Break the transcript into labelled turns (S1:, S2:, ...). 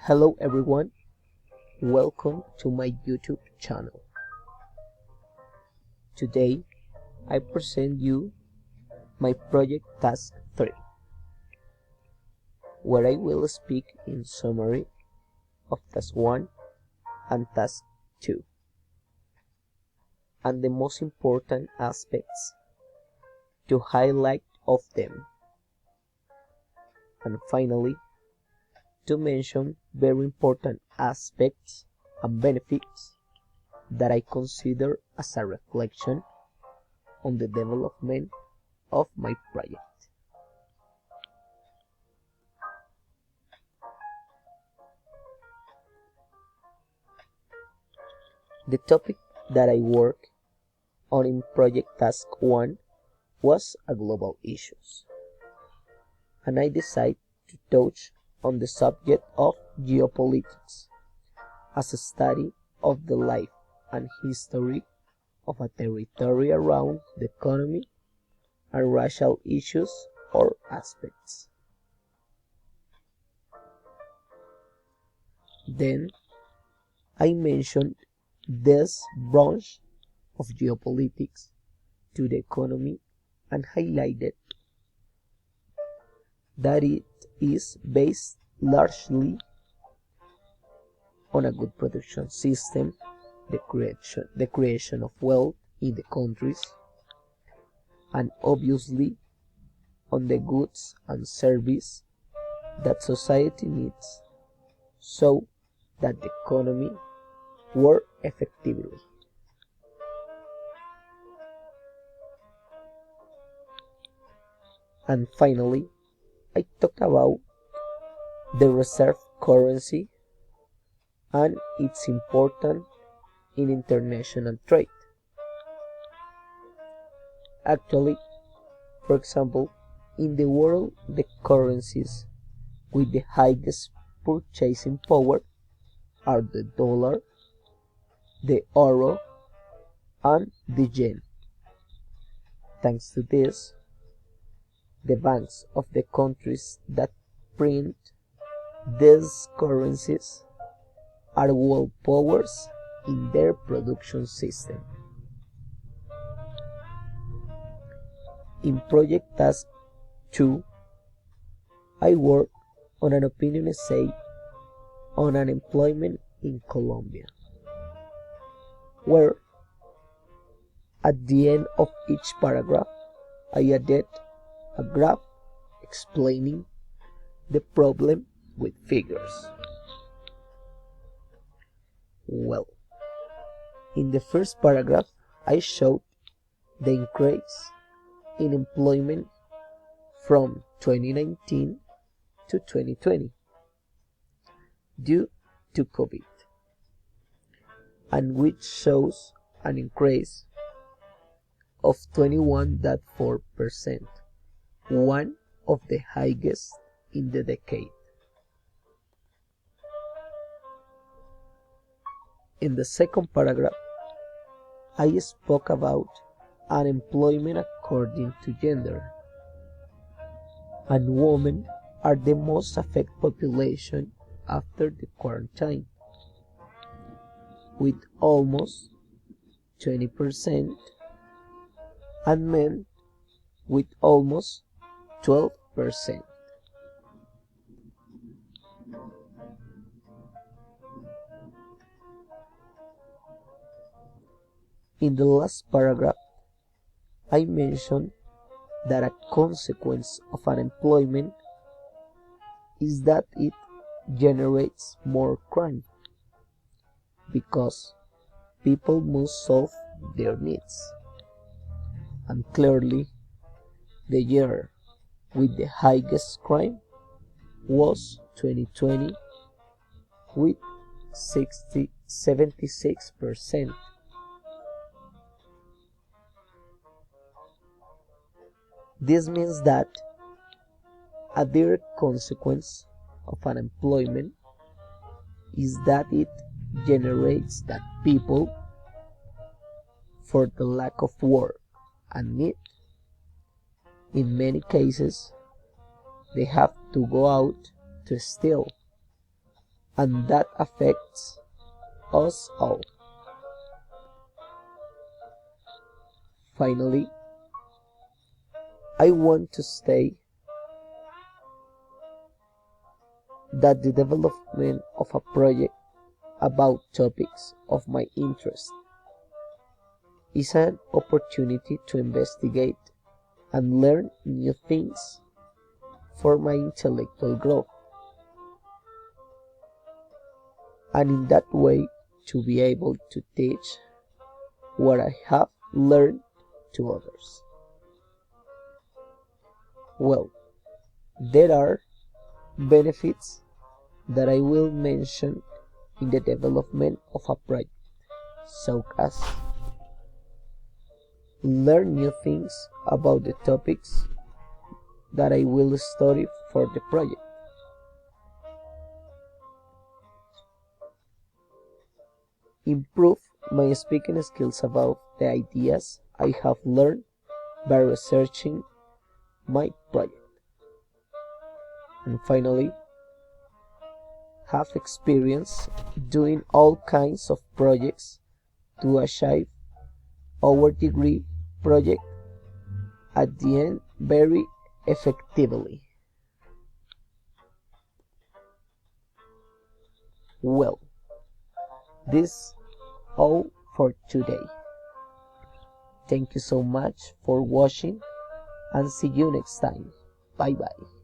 S1: Hello everyone, welcome to my YouTube channel. Today I present you my project task 3, where I will speak in summary of task 1 and task 2 and the most important aspects to highlight of them, and finally to mention very important aspects and benefits that I consider as a reflection on the development of my project. The topic that I worked on in project task 1 was a global issues, and I decided to touch on the subject of geopolitics as a study of the life and history of a territory around the economy and racial issues or aspects. Then I mentioned this branch of geopolitics to the economy and highlighted that it is based largely on a good production system, the creation of wealth in the countries, and obviously on the goods and services that society needs so that the economy work effectively. And finally, I talked about the reserve currency and its importance in international trade. Actually, for example, in the world, the currencies with the highest purchasing power are the dollar, the euro, and the yen. Thanks to this, the banks of the countries that print these currencies are world powers in their production system. In project task 2, I worked on an opinion essay on unemployment in Colombia, where at the end of each paragraph I added a graph explaining the problem with figures. Well, in the first paragraph I showed the increase in employment from 2019 to 2020 due to COVID, and which shows an increase of 21.4%, one of the highest in the decade. In the second paragraph, I spoke about unemployment according to gender, and women are the most affected population after the quarantine, with almost 20%, and men with almost 12%. In the last paragraph, I mentioned that a consequence of unemployment is that it generates more crime, because people must solve their needs. And clearly, the year with the highest crime was 2020 with 76%. This means that a direct consequence of unemployment is that it generates that people, for the lack of work and need, in many cases they have to go out to steal and that affects us all. Finally, I want to say that the development of a project about topics of my interest is an opportunity to investigate and learn new things for my intellectual growth, and in that way to be able to teach what I have learned to others. Well, there are benefits that I will mention in the development of a project, such as learn new things about the topics that I will study for the project, improve my speaking skills about the ideas I have learned by researching my project, and finally, have experience doing all kinds of projects to achieve our degree project at the end very effectively. Well, this all for today. Thank you so much for watching and see you next time. Bye bye.